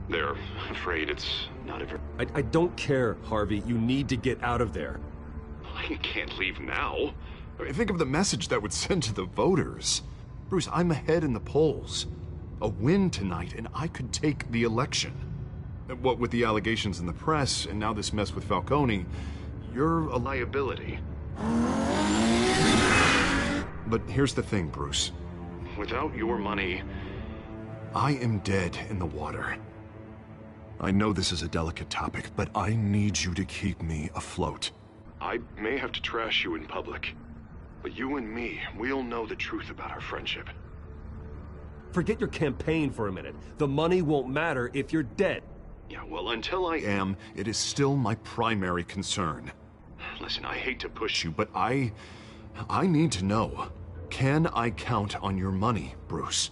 They're afraid it's not ever... I don't care, Harvey. You need to get out of there. I can't leave now. I mean, think of the message that would send to the voters. Bruce, I'm ahead in the polls. A win tonight, and I could take the election. What with the allegations in the press, and now this mess with Falcone, you're a liability. But here's the thing, Bruce. Without your money... I am dead in the water. I know this is a delicate topic, but I need you to keep me afloat. I may have to trash you in public, but you and me, we'll know the truth about our friendship. Forget your campaign for a minute. The money won't matter if you're dead. Yeah, well, until I am, it is still my primary concern. Listen, I hate to push you, but I need to know. Can I count on your money, Bruce?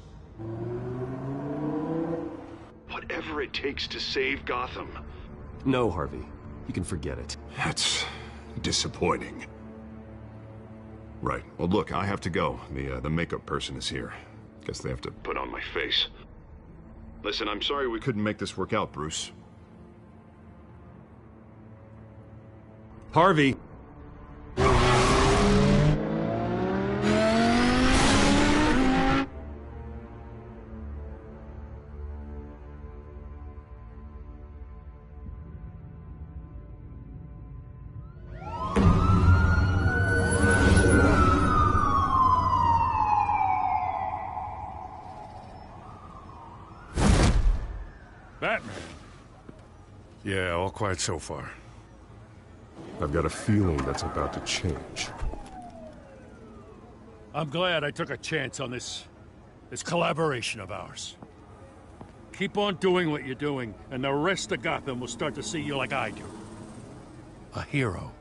Whatever it takes to save Gotham. No, Harvey. You can forget it. That's disappointing. Right. Well, look, I have to go. The makeup person is here. Guess they have to put on my face. Listen, I'm sorry we couldn't make this work out, Bruce. Harvey! Batman. Yeah, all quiet so far. I've got a feeling that's about to change. I'm glad I took a chance on this collaboration of ours. Keep on doing what you're doing, and the rest of Gotham will start to see you like I do. A hero.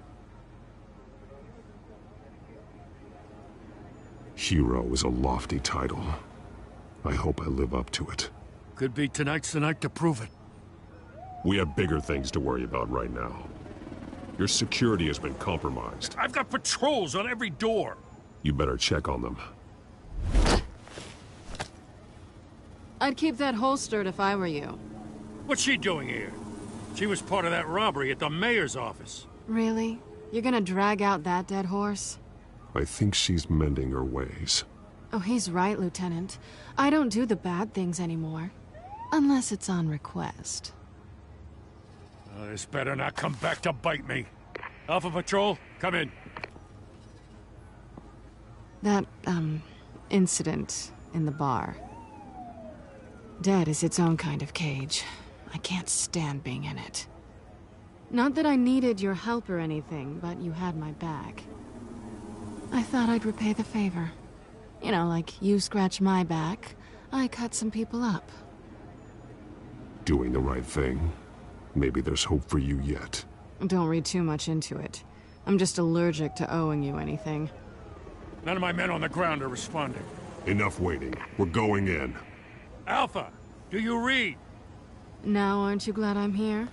Hero is a lofty title. I hope I live up to it. Could be tonight's the night to prove it. We have bigger things to worry about right now. Your security has been compromised. I've got patrols on every door. You better check on them. I'd keep that holstered if I were you. What's she doing here? She was part of that robbery at the mayor's office. Really? You're gonna drag out that dead horse? I think she's mending her ways. Oh, he's right, Lieutenant. I don't do the bad things anymore. Unless it's on request. This better not come back to bite me. Alpha Patrol, come in. That, incident in the bar. Dead is its own kind of cage. I can't stand being in it. Not that I needed your help or anything, but you had my back. I thought I'd repay the favor. You know, like you scratch my back, I cut some people up. Doing the right thing. Maybe there's hope for you yet. Don't read too much into it. I'm just allergic to owing you anything. None of my men on the ground are responding. Enough waiting. We're going in. Alpha, do you read? Now aren't you glad I'm here?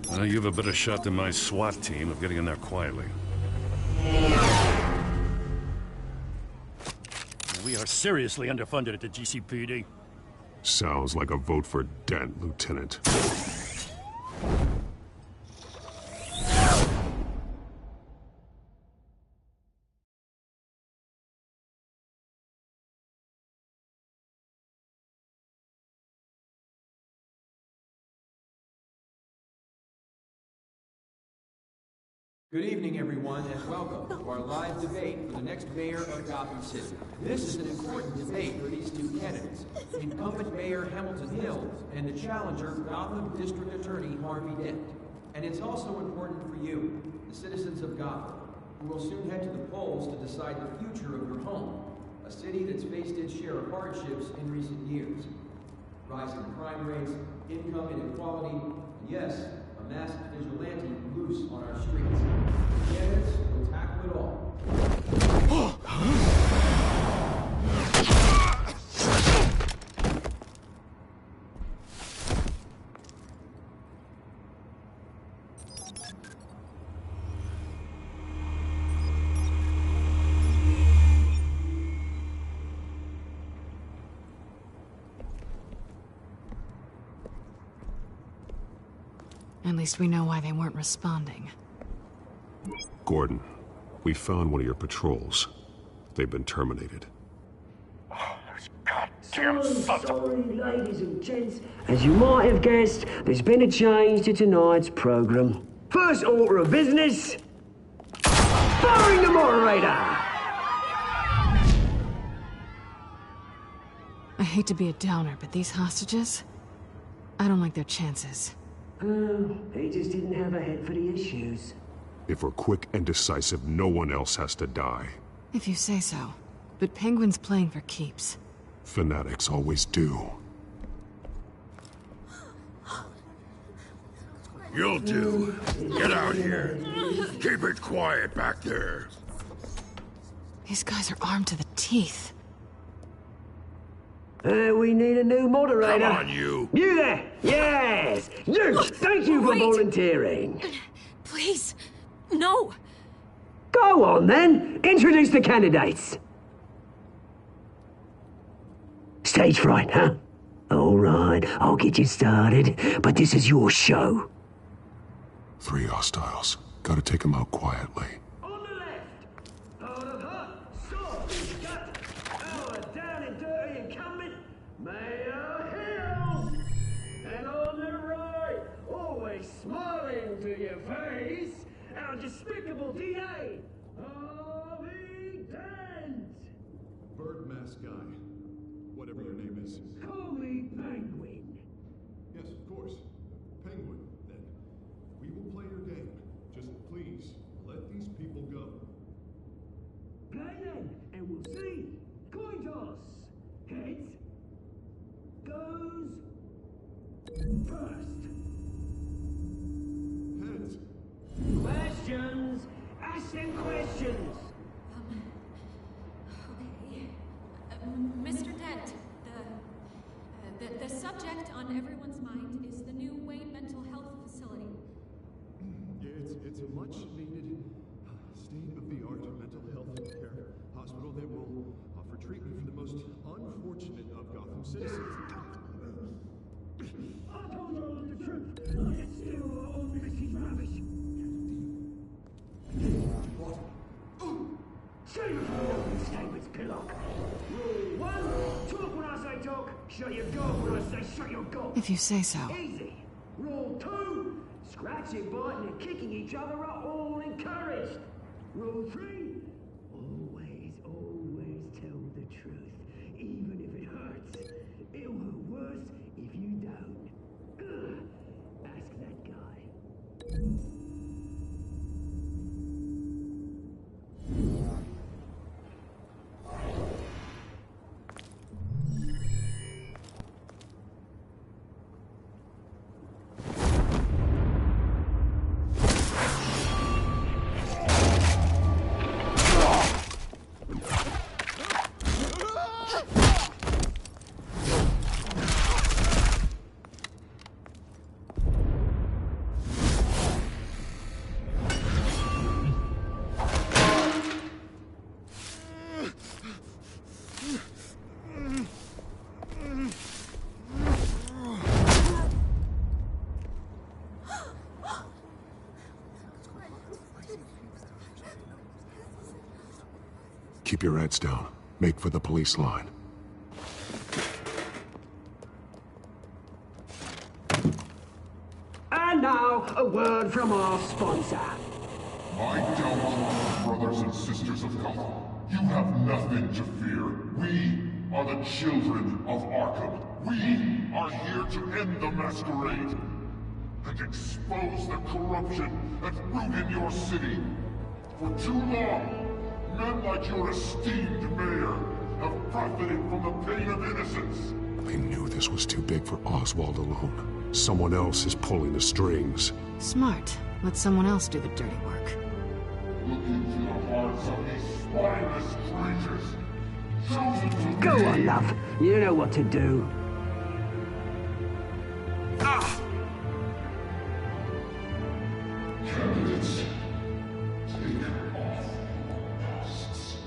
Well, you have a better shot than my SWAT team of getting in there quietly. We are seriously underfunded at the GCPD. Sounds like a vote for Dent, Lieutenant. Good evening, everyone, and welcome to our live debate for the next mayor of Gotham City. This is an important debate for these two candidates, incumbent Mayor Hamilton Hill and the challenger, Gotham District Attorney Harvey Dent. And it's also important for you, the citizens of Gotham, who will soon head to the polls to decide the future of your home, a city that's faced its share of hardships in recent years. Rising crime rates, income inequality, and yes, a masked vigilante loose on our streets. The candidates will tackle it all. At least we know why they weren't responding. Gordon, we found one of your patrols. They've been terminated. So sorry, ladies and gents. As you might have guessed, there's been a change to tonight's program. First order of business, firing the moderator! I hate to be a downer, but these hostages, I don't like their chances. Oh, he just didn't have a head for the issues. If we're quick and decisive, no one else has to die. If you say so. But Penguin's playing for keeps. Fanatics always do. You'll do. Get out here. Keep it quiet back there. These guys are armed to the teeth. We need a new moderator. Come on, you. You there! Yes! You! Thank you for volunteering. Please, no. Go on, then. Introduce the candidates. Stage fright, huh? All right, I'll get you started, but this is your show. 3 hostiles. Gotta take them out quietly. On the left, out of hut, sword, gut, our down and dirty incumbent, Mayor Hill. And on the right, always smiling to your face, our despicable DA, Harvey Dent. Bird mask guy. Whatever your name is. Call me Penguin. Yes, of course. Penguin, then. We will play your game. Just please, let these people go. Play then, and we'll see. Coin toss. Heads goes first. Heads. Questions. Ask them questions. Mr. Dent, the subject on everyone's mind is the new Wayne Mental Health Facility. Yeah, it's a much-needed, state-of-the-art mental health care hospital that will offer treatment for the most unfortunate of Gotham citizens. I told you all the truth. It's still all Missy's rubbish. What? Shame if you know these statements, Pillock. Rule 1, talk when I say talk, shut your gob when I say shut your gob. If you say so. Easy. Rule 2, scratching, biting and kicking each other are all encouraged. Rule 3, always tell the truth, even if it hurts. It'll hurt worse if you don't. Ask that guy. Keep your heads down. Make for the police line. And now, a word from our sponsor. My downtrodden brothers and sisters of Gotham, you have nothing to fear. We are the children of Arkham. We are here to end the masquerade and expose the corruption that root in your city. For too long, men like your esteemed mayor have profited from the pain of innocence. They knew this was too big for Oswald alone. Someone else is pulling the strings. Smart. Let someone else do the dirty work. Look into the hearts of these spineless creatures. Chosen to Go be. on, love. You know what to do. Candidates, take off masks.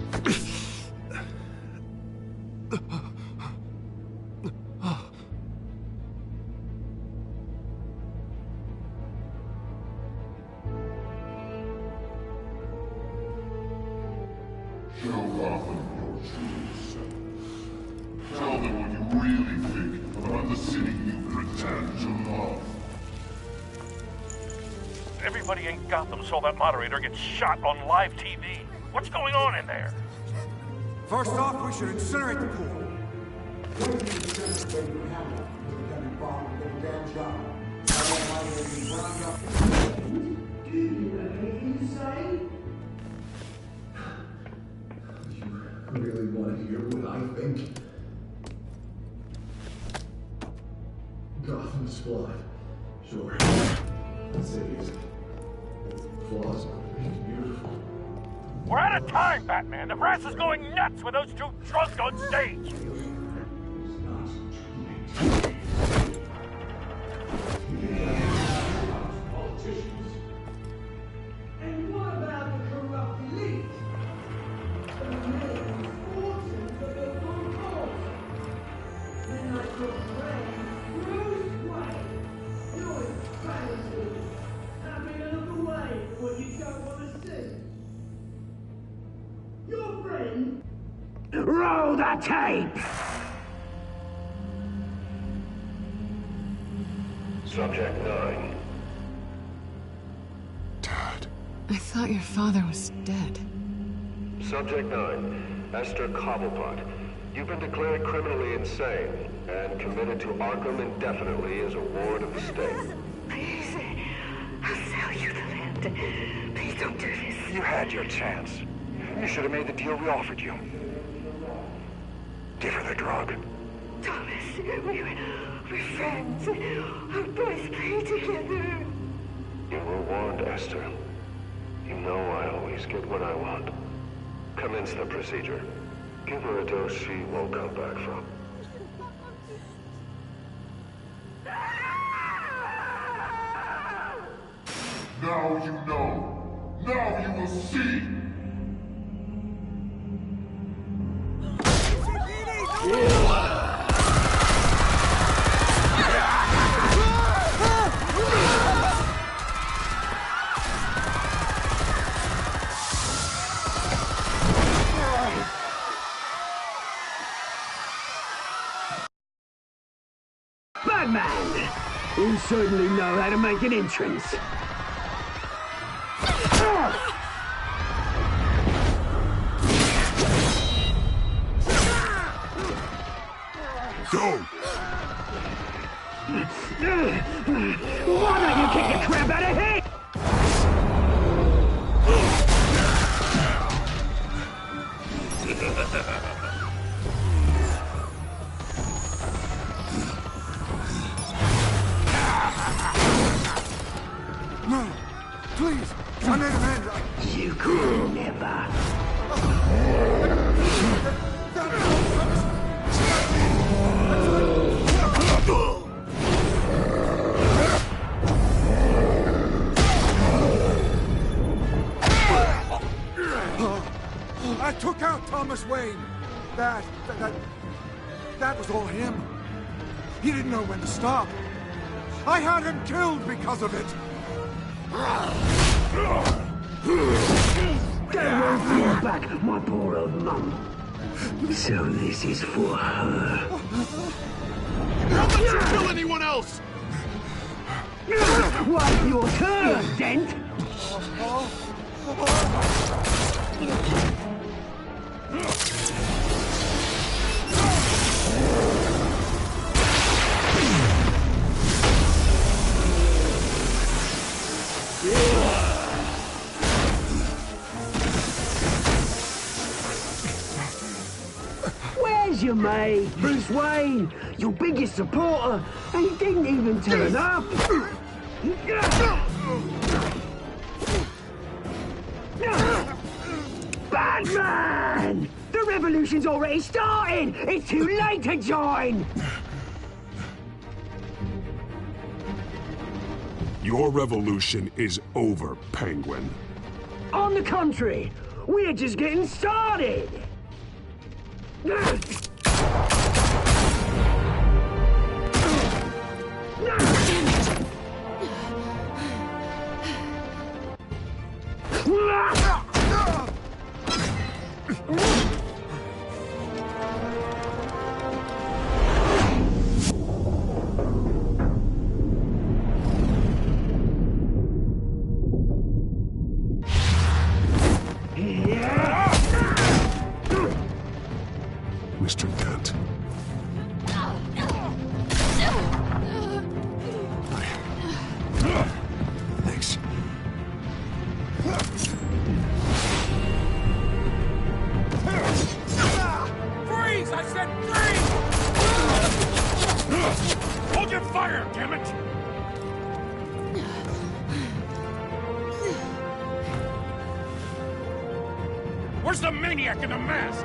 Show Gotham your true self. Tell them what you really think about the city you pretend to love. Everybody in Gotham saw that moderator get shot on live TV. What's going on in there? First off, we should incinerate the pool. You really want to hear what I think? Gotham's flawed. Sure. The city is. Flaws make it beautiful. We're out of time, Batman. The press is going nuts with those two drunks on stage. And what about the corrupt elite? The men fortune for their own cause. Then I could rain Bruce Wayne. You're insanity. Having a look away when you don't want to see. Your friend. Roll the tape! Subject 9. I thought your father was dead. Subject 9. Esther Cobblepot. You've been declared criminally insane and committed to Arkham indefinitely as a ward of the state. Please, I'll sell you the land. Please don't do this. You had your chance. You should have made the deal we offered you. Give her the drug. Thomas, we're friends. Our boys play together. You were warned, Esther. You know I always get what I want. Commence the procedure. Give her a dose she won't come back from. Now you know. Now you will see. Batman! You certainly know how to make an entrance. Go! Why don't you kick the crap out of him? No, please, I made amends. You could never. I took out Thomas Wayne. That was all him. He didn't know when to stop. I had him killed because of it. Don't worry for your back, my poor old mum. So this is for her. How about you kill anyone else? What's your turn, Dent? Where's your mate, Bruce Wayne? Your biggest supporter, and he didn't even turn up. Batman! The revolution's already started! It's too late to join! Your revolution is over, Penguin. On the contrary, we're just getting started! Where's the maniac in the mask?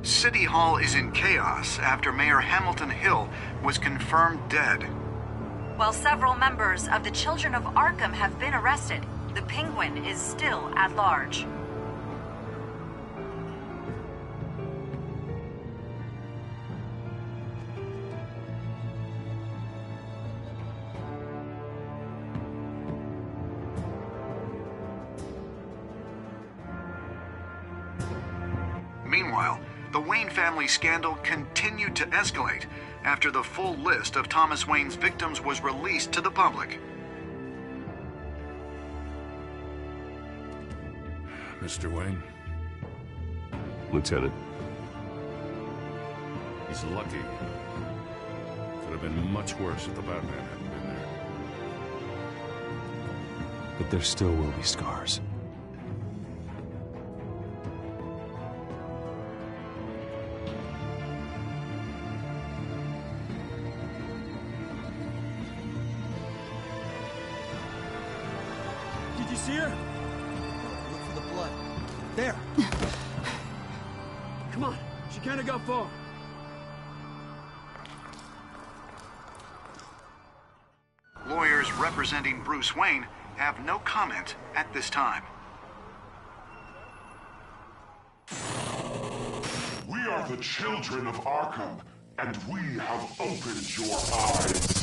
City Hall is in chaos after Mayor Hamilton Hill was confirmed dead. While several members of the Children of Arkham have been arrested, the Penguin is still at large. Meanwhile, the Wayne family scandal continued to escalate after the full list of Thomas Wayne's victims was released to the public. Mr. Wayne? Lieutenant. He's lucky. Could have been much worse if the Batman hadn't been there. But there still will be scars. Did you see her? Look for the blood. There. Come on. She can't have got far. Lawyers representing Bruce Wayne have no comment at this time. We are the children of Arkham, and we have opened your eyes.